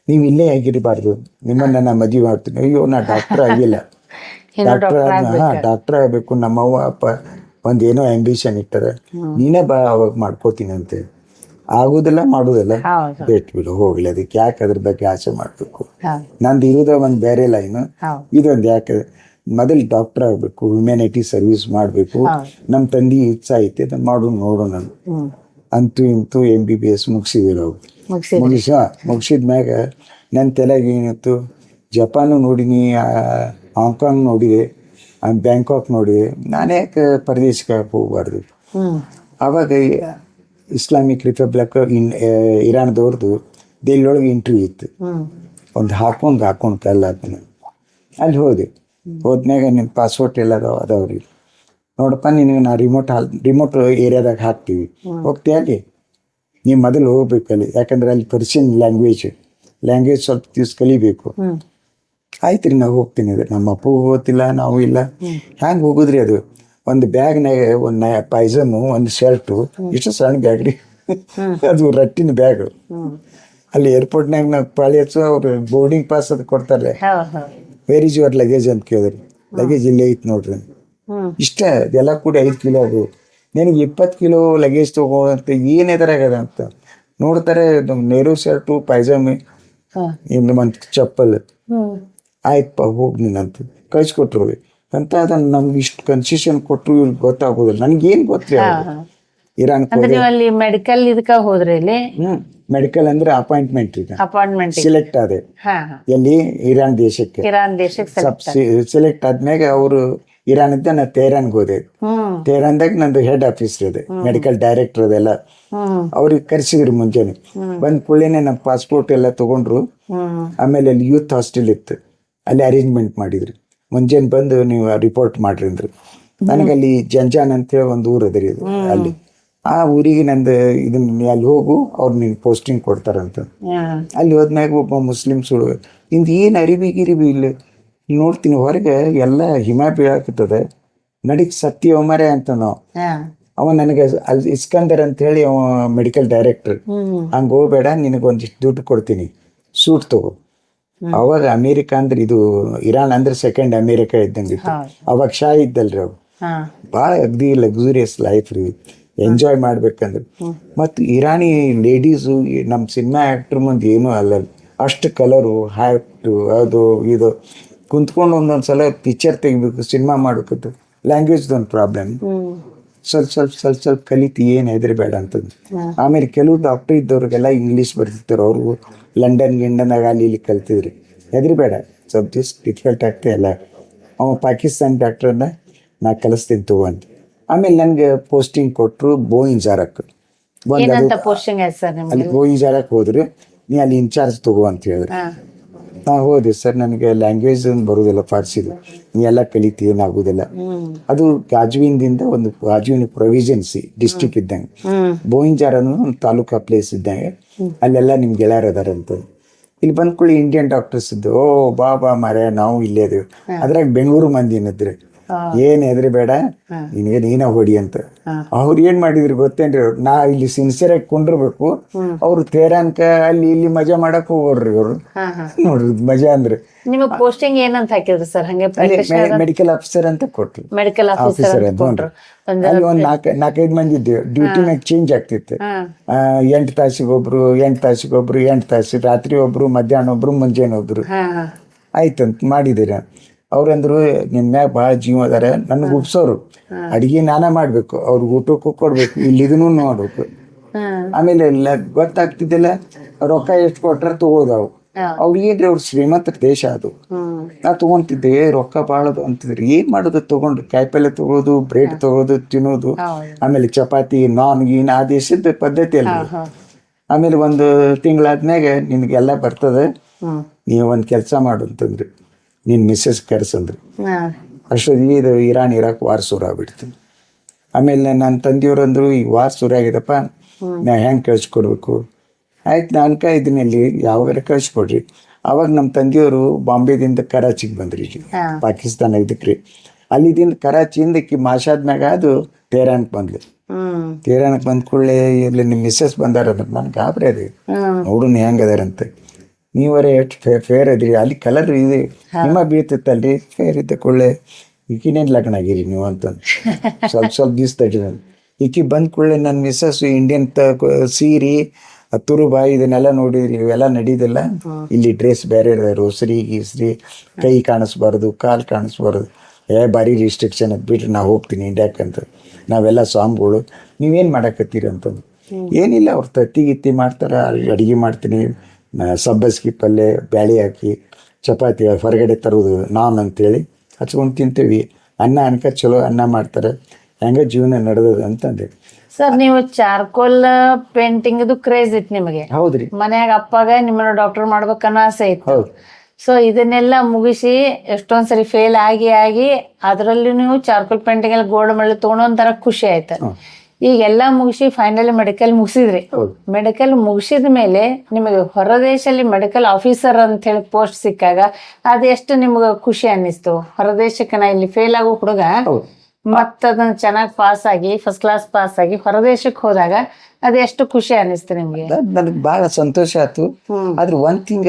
ನೀವು ಇಲ್ಲೇ ಆಗಿರಬಾರ್ದು, ನಿಮ್ಮನ್ನು ನಾನು ಮದುವೆ ಮಾಡ್ತೀನಿ. ಅಯ್ಯೋ ನಾ ಡಾಕ್ಟರ್ ಆಗಿಲ್ಲ, ಡಾಕ್ಟರ್ ಆಗಬೇಕು, ನಮ್ಮವ್ವ ಅಪ್ಪ ಒಂದೇನೋ ಆಂಬಿಷನ್ ಇಟ್ಟಾರೆ, ನೀನೇ ಬಾ ಅವಾಗ ಮಾಡ್ಕೋತೀನಿ ಅಂತ. ಆಗೋದಿಲ್ಲ ಮಾಡೋದಿಲ್ಲ, ಬಿಟ್ಬಿಡು ಹೋಗ್ಲಿ, ಅದಕ್ಕೆ ಯಾಕೆ ಅದ್ರ ಬಗ್ಗೆ ಆಸೆ ಮಾಡಬೇಕು. ನಂದು ಇರೋದ ಒಂದು ಬೇರೆ ಲೈನು, ಇದೊಂದು ಯಾಕೆ ಮೊದಲು ಡಾಕ್ಟರ್ ಆಗಬೇಕು, ಹ್ಯುಮ್ಯಾನಿಟಿ ಸರ್ವಿಸ್ ಮಾಡಬೇಕು, ನಮ್ಮ ತಂದೆ ಇಚ್ಛೆ ಐತೆ ಅದನ್ನು ನೋಡೋಣ. ಅಂತೂ ಇಂತೂ MBBS ಮುಗಿಸಿದ್ರು ಅವ್ರು. ಮುಗಿಸಿದ್ಮ್ಯಾಗ ನನ್ನ ತಲೆಗೆ ಏನಿತ್ತು, ಜಪಾನು ನೋಡಿನಿ, ಹಾಂಗ್ಕಾಂಗ್ ನೋಡಿದೆ, ಬ್ಯಾಂಕಾಕ್ ನೋಡಿದೆ, ನಾನೇ ಯಾಕೆ ಪರದೇಶಕ್ಕೆ ಹೋಗಬಾರ್ದು. ಆವಾಗ ಇಸ್ಲಾಮಿಕ್ ರಿಪಬ್ಲಿಕ್ ಇರಾನ್ದವ್ರದ್ದು ದಿಲ್ಲೊಳಗೆ ಇಂಟರ್ವ್ಯೂ ಇತ್ತು, ಒಂದು ಹಾಕೊಂಡು ಕಲ್ಲ ಅಲ್ಲಿ ಹೋದ್ಮ್ಯಾಗ ನಿಮ್ಮ ಪಾಸ್ಪೋರ್ಟ್ ಎಲ್ಲ ಅದಾವ್ರಿ, ನೋಡಪ್ಪ ನಿನಗೆ ನಾ ರಿಮೋಟ್ ಏರಿಯಾದಾಗ ಹಾಕ್ತೀವಿ, ಹೋಗ್ತೀಯ ಅಲ್ಲಿ, ನೀವು ಮೊದಲು ಹೋಗ್ಬೇಕಲ್ಲಿ, ಯಾಕಂದ್ರೆ ಅಲ್ಲಿ ಪರ್ಷಿಯನ್ ಲ್ಯಾಂಗ್ವೇಜ್ ಸ್ವಲ್ಪ ದಿವ್ಸ ಕಲಿಬೇಕು. ಆಯ್ತು ರೀ, ನಾವು ಹೋಗ್ತೀನಿ. ಅದು ನಮ್ಮ ಅಪ್ಪಗೂ ಗೊತ್ತಿಲ್ಲ, ನಾವು ಇಲ್ಲ, ಹ್ಯಾಂಗೆ ಹೋಗುದ್ರಿ? ಅದು ಒಂದು ಬ್ಯಾಗ್ನಾಗ ಒಂದು ಪೈಜಾಮು, ಒಂದು ಶರ್ಟು, ಇಷ್ಟು ಸಣ್ಣ ಬ್ಯಾಗ್ ರೀ, ಅದು ರಟ್ಟಿನ ಬ್ಯಾಗು. ಅಲ್ಲಿ ಏರ್ಪೋರ್ಟ್ನಾಗ ನಾವು ಪಾಳಿ ಹಚ್ಚು, ಅವ್ರು ಬೋರ್ಡಿಂಗ್ ಪಾಸ್ ಅದು ಕೊಡ್ತಾರೆ, ವೇರ್ ಈಸ್ ಯುವರ್ ಲಗೇಜ್ ಅಂತ ಕೇಳಿದ್ರಿ. ಲಗೇಜ್ ಇಲ್ಲೇ ಐತೆ ನೋಡ್ರಿ. ಇಷ್ಟ ಅದೆಲ್ಲ ಕೂಡ 5 ಕಿಲೋ ಅದು, ನಿನಗೆ 20 ಕಿಲೋ ಲಗೇಜ್ ತಗೋಂತ ಏನು ಎದುರಾಗದ ಅಂತ ನೋಡ್ತಾರೆ. ನೇರು ಶರ್ಟು, ಪೈಜಾಮಿ, ಇನ್ನು ಒಂದು ಚಪ್ಪಲ್, ಆಯ್ತಪ್ಪ ಹೋಗಿ ನೀನಂತ ಕಳಿಸ್ಕೊಟ್ರು ಅಂತ. ಅದನ್ನು ನಮ್ಗೆ ಇಷ್ಟು ಕನ್ಸೆಷನ್ ಕೊಟ್ಟರು, ಇವ್ರಿಗೆ ಗೊತ್ತಾಗೋದಿಲ್ಲ. ನನಗೇನು ಗೊತ್ತಿಲ್ಲ. ಇರಾನ್ ಮೆಡಿಕಲ್ ಇದಕ್ಕೆ ಹೋದ್ರಿ ಇಲ್ಲಿ? ಮೆಡಿಕಲ್ ಅಂದ್ರೆ ಅಪಾಯಿಂಟ್ಮೆಂಟ್ ಸಿಲೆಕ್ಟ್ ಆದೆ ಎಲ್ಲಿ ಇರಾನ್ ದೇಶಕ್ಕೆ ಸೆಲೆಕ್ಟ್ ಆದ್ಮ್ಯಾಗ ಅವರು ಇರಾನಿದ್ದ ನಾ ತೆಹರಾನ್ಗೆ ಹೋದೆ. ತೆಹರಾನ್ದಾಗ ನಂದು ಹೆಡ್ ಆಫೀಸ್ ಇದೆ, ಮೆಡಿಕಲ್ ಡೈರೆಕ್ಟರ್ ಅದೆಲ್ಲ. ಅವ್ರಿಗೆ ಕರೆಸಿದ್ರು ಮುಂಜಾನೆ. ಬಂದ್ ಕೂಡಲೇನೆ ನಮ್ಮ ಪಾಸ್ಪೋರ್ಟ್ ಎಲ್ಲ ತಗೊಂಡ್ರು. ಆಮೇಲೆ ಅಲ್ಲಿ ಯೂತ್ ಹಾಸ್ಟೆಲ್ ಇತ್ತು, ಅಲ್ಲಿ ಅರೇಂಜ್ಮೆಂಟ್ ಮಾಡಿದ್ರು. ಮುಂಜಾನೆ ಬಂದು ನೀವು ರಿಪೋರ್ಟ್ ಮಾಡ್ರಿ ಅಂದ್ರು. ನನಗಲ್ಲಿ ಜಂಜಾನ್ ಅಂತೇಳಿ ಒಂದು ಊರು ಅದ್ರಿ, ಅಲ್ಲಿ ಆ ಊರಿಗೆ ನಂದು ಇದನ್ನ ಅಲ್ಲಿ ಹೋಗು, ಅವ್ರು ನಿನ್ ಪೋಸ್ಟಿಂಗ್ ಕೊಡ್ತಾರಂತ. ಹಾ ಅಲ್ಲಿ ಹೋದ್ಮ್ಯಾಗ ಒಬ್ಬ ಮುಸ್ಲಿಮ್ಸ್ ಇಂದು ಏನು ಅರಿವಿ ಗಿರಿವಿ ಇಲ್ಲ ನೋಡ್ತೀನಿ ಹೊರಗೆ ಎಲ್ಲ ಹಿಮ ಬೀಳಾಕತ್ತದ, ನಡಿಗೆ ಸತ್ಯ ಮರೆ ಅಂತ ನಾವು. ಹಾ ಅವ ನನಗೆ ಅಲ್ಲಿ ಇಸ್ಕಂದರ್ ಅಂತ ಹೇಳಿ ಅವ ಮೆಡಿಕಲ್ ಡೈರೆಕ್ಟರ್, ಹಂಗೆ ಹೋಗ್ಬೇಡ, ನಿನಗೆ ಒಂದಿಷ್ಟು ದುಡ್ಡು ಕೊಡ್ತೀನಿ, ಸೂಟ್ ತಗೋ. ಅವಾಗ ಅಮೇರಿಕ ಅಂದ್ರೆ ಇದು ಇರಾನ್ ಅಂದ್ರೆ ಸೆಕೆಂಡ್ ಅಮೇರಿಕ ಇದ್ದಂಗೆ ಇತ್ತು. ಅವಾಗ ಶಾ ಇದ್ದಲ್ರಿ ಅವು, ಹಾ ಭಾಳ ಅಗ್ದಿ ಲಕ್ಸುರಿಯಸ್ ಲೈಫ್ ರೀ, ಎಂಜಾಯ್ ಮಾಡ್ಬೇಕಂದ್ರೆ. ಮತ್ತು ಇರಾನಿ ಲೇಡೀಸು ನಮ್ಮ ಸಿನಿಮಾ ಆ್ಯಕ್ಟ್ರ್ ಮುಂದೆ ಏನೂ ಅಲ್ಲ, ಅಷ್ಟು ಕಲರು ಹ್ಯಾಟು ಅದು ಇದು ಕುಂತ್ಕೊಂಡು ಒಂದೊಂದು ಸಲ ಪಿಕ್ಚರ್ ತೆಗಿಬೇಕು, ಸಿನಿಮಾ ಮಾಡ್ಬೇಕಂತ. ಲ್ಯಾಂಗ್ವೇಜ್ದೊಂದು ಪ್ರಾಬ್ಲಮ್, ಸ್ವಲ್ಪ ಕಲಿತು ಏನು ಹೆದರಬೇಡ ಅಂತಂದು. ಆಮೇಲೆ ಕೆಲವು ಡಾಕ್ಟರ್ ಇದ್ದವ್ರಿಗೆಲ್ಲ ಇಂಗ್ಲೀಷ್ ಬರ್ತಿರ್ತಾರೆ, ಅವ್ರಿಗೂ ಲಂಡನ್ ಗಿಂಡನಾಗ ಅಲ್ಲಿ ಇಲ್ಲಿ ಕಲ್ತಿದ್ರಿ. ಹೆದರಬೇಡ, ಸ್ವಲ್ಪ ದಿವ್ಸ ಡಿಫಿಕಲ್ಟ್ ಆಗ್ತದೆ ಎಲ್ಲ. ಅವ ಪಾಕಿಸ್ತಾನ ಡಾಕ್ಟ್ರನ್ನ ನಾ ಕಲಿಸ್ತೀನಿ ತಗೋ ಅಂತ. ಆಮೇಲೆ ನನಗೆ ಪೋಸ್ಟಿಂಗ್ ಕೊಟ್ಟರು ಬೋಯಿಂಜಾರಕ್ಕೆ. ಏನಂತ ಪೋಸ್ಟಿಂಗ್ ಆಯ್ತು ಸರ್ ನಿಮ್ಗೆ? ಅಲ್ಲಿ ಬೋಯಿಂಜಾರಕ್ಕೆ ಹೋದ್ರೆ ನೀ ಅಲ್ಲಿ ಇನ್ಚಾರ್ಜ್ ತಗೋ ಅಂತ ಹೇಳಿದ್ರು. ನಾ ಹೋದೆ, ಸರ್ ನನಗೆ ಲ್ಯಾಂಗ್ವೇಜ್ ಬರೋದಿಲ್ಲ, ಫಾರ್ಸಿದು, ನೀ ಎಲ್ಲ ಕಲಿತಿ, ಏನಾಗೋದಿಲ್ಲ. ಅದು ಗಾಜುವಿನಿಂದ ಒಂದು ಗಾಜುವಿನ ಪ್ರೊವಿಜನ್ಸಿ ಡಿಸ್ಟಿಕ್ ಇದ್ದಂಗೆ, ಬೋಯಿಂಜಾರ್ ಅನ್ನೋ ಒಂದು ತಾಲೂಕಾ ಪ್ಲೇಸ್ ಇದ್ದಂಗೆ, ಅಲ್ಲೆಲ್ಲ ನಿಮ್ಮ ಗೆಳೆಯರು ಅದಾರಂತ. ಇಲ್ಲಿ ಬಂದ್ಕೊಳ್ಳಿ ಇಂಡಿಯನ್ ಡಾಕ್ಟರ್ಸ್ ಇದ್ದು, ಓ ಬಾ ಮಾರ್ಯ, ನಾವು ಇಲ್ಲೇ ಅದೇವು. ಅದ್ರಾಗ ಬೆಂಗಳೂರು ಮಂದಿ ಏನಿದ್ರೆ ಏನ್ ಹೆದರಿಬೇಡ, ನೀನ ಹೊಡಿ ಅಂತ. ಅವ್ರು ಏನ್ ಮಾಡಿದ್ರು ಗೊತ್ತೇನ್ರಿ, ನಾ ಇಲ್ಲಿ ಸಿನ್ಸಿಯರ್ ಆಗಿ ಕೊಂಡಿರ್ಬೇಕು, ಅವ್ರು ತೇರಾನ್ಕ ಅಲ್ಲಿ ಇಲ್ಲಿ ಮಜಾ ಮಾಡಕ್ ಹೋಗೋರ್ರಿ ಅವ್ರು. ನೋಡ್ರಿ ಮಜಾ ಅಂದ್ರೆ ನಿಮಗೆ ಪೋಸ್ಟಿಂಗ್ ಏನಂತ ಹಾಕಿದ್ರು ಸರ್? ಹಂಗೆ ಮೆಡಿಕಲ್ ಆಫೀಸರ್ ಅಂತ ಕೊಟ್ರು. ಮೆಡಿಕಲ್ ಆಫೀಸರ್ ಅಂತ ನೋಡ್ರಿ. ಅಲ್ಲಿ ಒಂದ್ ನಾಲ್ಕೈದು ಮಂದಿ ಇದ್ದೇವೆ, ಡ್ಯೂಟಿ ಮ್ಯಾಗ ಚೇಂಜ್ ಆಗ್ತಿತ್ತು. 8 ತಾಸಿಗೊಬ್ರು, 8 ತಾಸಿಗೊಬ್ರು, 8 ತಾಸು, ರಾತ್ರಿ ಒಬ್ರು, ಮಧ್ಯಾಹ್ನ ಒಬ್ರು, ಮುಂಜಾನೆ ಒಬ್ರು, ಆಯ್ತಂತ ಮಾಡಿದ್ದೀರ. ಅವ್ರಂದ್ರು ನಿನ್ ಮ್ಯಾಗ ಭಾಳ ಜೀವ ಅದಾರ, ನನ್ಗೆ ಉಪ್ಸೋರು, ಅಡಿಗೆ ನಾನ ಮಾಡ್ಬೇಕು, ಅವ್ರಿಗೆ ಊಟಕ್ಕೂ ಕೊಡ್ಬೇಕು, ಇಲ್ಲಿ ಇದನ್ನು ನೋಡ್ಬೇಕು. ಆಮೇಲೆ ಎಲ್ಲ ಗೊತ್ತಾಗ್ತಿದ್ದಿಲ್ಲ, ರೊಕ್ಕ ಎಷ್ಟು ಕೊಟ್ರ ತಗೋದವು. ಅವ್ರಿಗೇನ್ರಿ ಅವ್ರ ಶ್ರೀಮಂತ ದೇಶ ಅದು. ನಾ ತಗೊಂತಿದ್ದೆ, ರೊಕ್ಕ ಭಾಳದು ಅಂತಿದ್ರಿ, ಏನ್ ಮಾಡೋದು ತಗೊಂಡು, ಕಾಯಿಪಲ್ಲೆ ತಗೋದು, ಬ್ರೆಡ್ ತಗೋದು, ತಿನ್ನೋದು. ಆಮೇಲೆ ಚಪಾತಿ, ನಾನ್ ಗೀನ್, ಆ ದೇಶದ ಪದ್ಧತಿ ಅಲ್ರಿ. ಆಮೇಲೆ ಒಂದು ತಿಂಗಳಾದ್ಮ್ಯಾಗ ನಿನ್ಗೆಲ್ಲ ಬರ್ತದೆ, ನೀವು ಒಂದು ಕೆಲಸ ಮಾಡು ಅಂತಂದ್ರಿ, ನೀನು ಮಿಸ್ಸಸ್ ಕರ್ಸಂದ್ರಿ. ಅಷ್ಟೊಂದು ಇದು ಇರಾನ್ ಇರಾಕ್ ವಾರ್ ಶುರು ಆಗ್ಬಿಡ್ತು. ಆಮೇಲೆ ನನ್ನ ತಂದೆಯವ್ರಂದ್ರು, ಈ ವಾರ್ ಶುರು ಆಗಿದಪ್ಪ, ನಾ ಹೆಂಗೆ ಕಳಿಸ್ಕೊಡ್ಬೇಕು? ಆಯ್ತು, ನಾನು ಇದನ್ನಲ್ಲಿ ಯಾವಾಗಾರ ಕಳಿಸ್ಕೊಡ್ರಿ. ಅವಾಗ ನಮ್ಮ ತಂದೆಯವರು ಬಾಂಬೆದಿಂದ ಕರಾಚಿಗೆ ಬಂದ್ರಿ, ಪಾಕಿಸ್ತಾನ ಇದಕ್ಕೆ. ಅಲ್ಲಿದಿಂದ ಕರಾಚಿಯಿಂದ ಮಾಷಾದ್ಮ್ಯಾಗ ಅದು ಟೆಹರಾನ್ಗೆ ಬಂದ್ಲು. ಟೆಹರಾನ್ಗೆ ಬಂದ ಕೂಡಲೇ ಇಲ್ಲಿ ನಿಮ್ಮ ಮಿಸ್ಸಸ್ ಬಂದಾರ ಅಂದ್ರೆ ನನಗೆ ಗಾಬರಿ ಅದೇ, ನೋಡೋಣ ಹೆಂಗೆ ಅದಾರಂತ. ನೀವರೇ ಎಷ್ಟು ಫೇರ್ ಅದ್ರಿ, ಅಲ್ಲಿ ಕಲರ್ ಇದೆ ಹಿಮ ಬೀಳ್ತಿತ್ತಲ್ರಿ, ಫೇರ್ ಇದ್ದ ಕೂಡಲೇ ಈಕಿನೇನು ಲಗ್ನ ಆಗಿರಿ ನೀವು ಅಂತಂದು ಸ್ವಲ್ಪ ದಿವ್ಸ ತಡಿ. ಈಕಿ ಬಂದ ಕೂಡಲೇ ನನ್ನ ಮಿಸ್ಸಸ್ ಇಂಡಿಯನ್ ಸೀರೆ ತುರುಬ ಇದನ್ನೆಲ್ಲ ನೋಡಿದ್ರಿ, ಇವೆಲ್ಲ ನಡೀದಿಲ್ಲ, ಇಲ್ಲಿ ಡ್ರೆಸ್ ಬೇರೆ ರೋಸರಿ ಗೀಸ್ರಿ, ಕೈ ಕಾಣಿಸ್ಬಾರ್ದು, ಕಾಲು ಕಾಣಿಸ್ಬಾರ್ದು, ಭಾರಿ ರಿಸ್ಟ್ರಿಕ್ಷನ್ ಅದು ಬಿಟ್ರೆ ನಾ ಹೋಗ್ತೀನಿ ಇಂಡ್ಯಾಕಂತ, ನಾವೆಲ್ಲ ಸ್ವಾಮಿಗಳು, ನೀವೇನು ಮಾಡಕತ್ತೀರಿ ಅಂತಂದು. ಏನಿಲ್ಲ, ಅವ್ರು ತತ್ತಿ ಗಿತ್ತಿ ಮಾಡ್ತಾರೆ, ಅಡುಗೆ ಮಾಡ್ತೀನಿ, ಸಬ್ಬಸ್ಗಿ ಪಲ್ಯ, ಬ್ಯಾಳಿ ಹಾಕಿ, ಚಪಾತಿ ಹೊರಗಡೆ ತರೋದು ನಾನ್ ಅಂತೇಳಿ ಹಚ್ಕೊಂಡು ತಿಂತೀವಿ. ಅನ್ನ ಅನ್ಕ ಚಲೋ ಅನ್ನ ಮಾಡ್ತಾರೆ, ಹೆಂಗೆ ಜೀವನ ನಡೆದದ ಅಂತಂದೆ. ಸರ್, ನೀವು ಚಾರ್ಕೋಲ್ ಪೇಂಟಿಂಗ್ ಕ್ರೇಜ್ ಇತ್ತು ನಿಮಗೆ? ಹೌದ್ರಿ. ಮನ್ಯಾಗ ಅಪ್ಪಾಗ ನಿಮ್ಮನ್ನ ಡಾಕ್ಟರ್ ಮಾಡ್ಬೇಕನ್ನೋ ಆಸೆ ಇತ್ತು. ಸೊ ಇದನ್ನೆಲ್ಲ ಮುಗಿಸಿ ಎಷ್ಟೊಂದ್ಸರಿ ಫೇಲ್ ಆಗಿ ಅದರಲ್ಲಿ ನೀವು ಚಾರ್ಕೋಲ್ ಪೇಂಟಿಂಗ್ ಅಲ್ಲಿ ಗೋಲ್ಡ್ ಮೆಡಲ್ ತೊಗೊಂಡು ಒಂಥರ ಖುಷಿ ಆಯ್ತು. ಈಗೆಲ್ಲ ಮುಗಿಸಿ ಫೈನಲಿ ಮೆಡಿಕಲ್ ಮುಗಿಸಿದ್ರಿ. ಮೆಡಿಕಲ್ ಮುಗಿಸಿದ ಮೇಲೆ ನಿಮಗೆ ಹೊರದೇಶದಲ್ಲಿ ಮೆಡಿಕಲ್ ಆಫೀಸರ್ ಅಂತ ಹೇಳಿ ಪೋಸ್ಟ್ ಸಿಕ್ಕಾಗ ಅದು ಎಷ್ಟು ನಿಮ್ಗೆ ಖುಷಿ ಅನ್ನಿಸ್ತು? ಹೊರದೇಶಕ್ಕೆ ನಾ ಇಲ್ಲಿ ಫೇಲ್ ಆಗೋ ಹುಡುಗ ಮತ್ತ ಅದನ್ನ ಚೆನ್ನಾಗಿ ಪಾಸ್ ಆಗಿ ಫಸ್ಟ್ ಕ್ಲಾಸ್ ಪಾಸ್ ಆಗಿ ಹೊರದೇಶಕ್ಕೆ ಹೋದಾಗ ಅದು ಎಷ್ಟು ಖುಷಿ ಅನ್ನಿಸ್ತು ನಿಮ್ಗೆ? ನನಗೆ ಬಹಳ ಸಂತೋಷ ಆಯ್ತು. ಆದ್ರೆ ಒಂದ್ ತಿಂಗ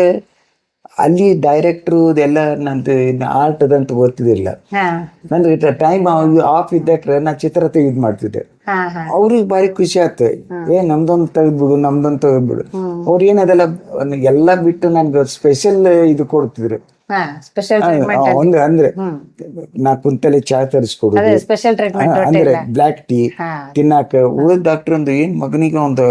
ಅಲ್ಲಿ ಡೈರೆಕ್ಟ್ರು ಇದೆಲ್ಲ ನಂದು ಆರ್ಟ್ ಅದಂತ ಗೊತ್ತಿದ್ದಿಲ್ಲ. ನಂದು ಟೈಮ್ ಆಫ್ ಇದ್ದಕ್ರೆ ನಾ ಚಿತ್ರ ತೆಗೆದು ಮಾಡ್ತಿದ್ದೆ. ಅವ್ರಿಗೆ ಭಾರಿ ಖುಷಿ ಆಯ್ತು, ನಮ್ದೊಂದು ತೆಗೆದ್ಬಿಡು, ನಮ್ದೊಂದು ತೆಗೆದ್ಬಿಡು. ಅವ್ರು ಏನದೆಲ್ಲ ಎಲ್ಲ ಬಿಟ್ಟು ನನ್ಗೆ ಸ್ಪೆಷಲ್ ಇದು ಕೊಡ್ತಿದ್ರು. ಒಂದು ಅಂದ್ರೆ ನಾ ಕುಂತಲೆ ಚಾ ತರಿಸ್ಕೊಡುದು, ಅಂದ್ರೆ ಬ್ಲ್ಯಾಕ್ ಟೀ ತಿನ್ನಾಕ. ಉಳಿದ ಡಾಕ್ಟರ್ ಒಂದು ಏನ್ ಮಗನಿಗೆ ಒಂದು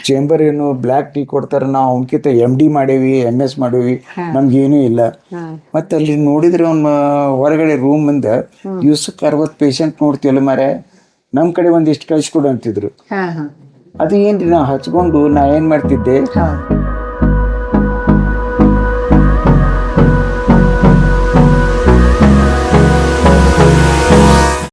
ಚೇಂಬರ್ ಏನು ಬ್ಲ್ಯಾಕ್ ಟೀ ಕೊಡ್ತಾರ, ನಾವು ಅವನ್ಕಿಂತ MD ಮಾಡೇವಿ, MS ಮಾಡೇವಿ, ನಮ್ಗೇನೂ ಇಲ್ಲ. ಮತ್ತೆ ಅಲ್ಲಿ ನೋಡಿದ್ರೆ ಅವ್ನ ಹೊರಗಡೆ ರೂಮ್ ಇಂದ ದಿವ್ಸಕ್ಕೆ 60 ಪೇಷಂಟ್ ನೋಡ್ತೀವಲ್ಲ ಮಾರೆ, ನಮ್ ಕಡೆ ಒಂದಿಷ್ಟು ಕಳ್ಸಿಕೊಡು ಅಂತಿದ್ರು. ಅದು ಏನ್ರಿ ನಾ ಹಚ್ಕೊಂಡು ನಾ ಏನ್ ಮಾಡ್ತಿದ್ದೆ,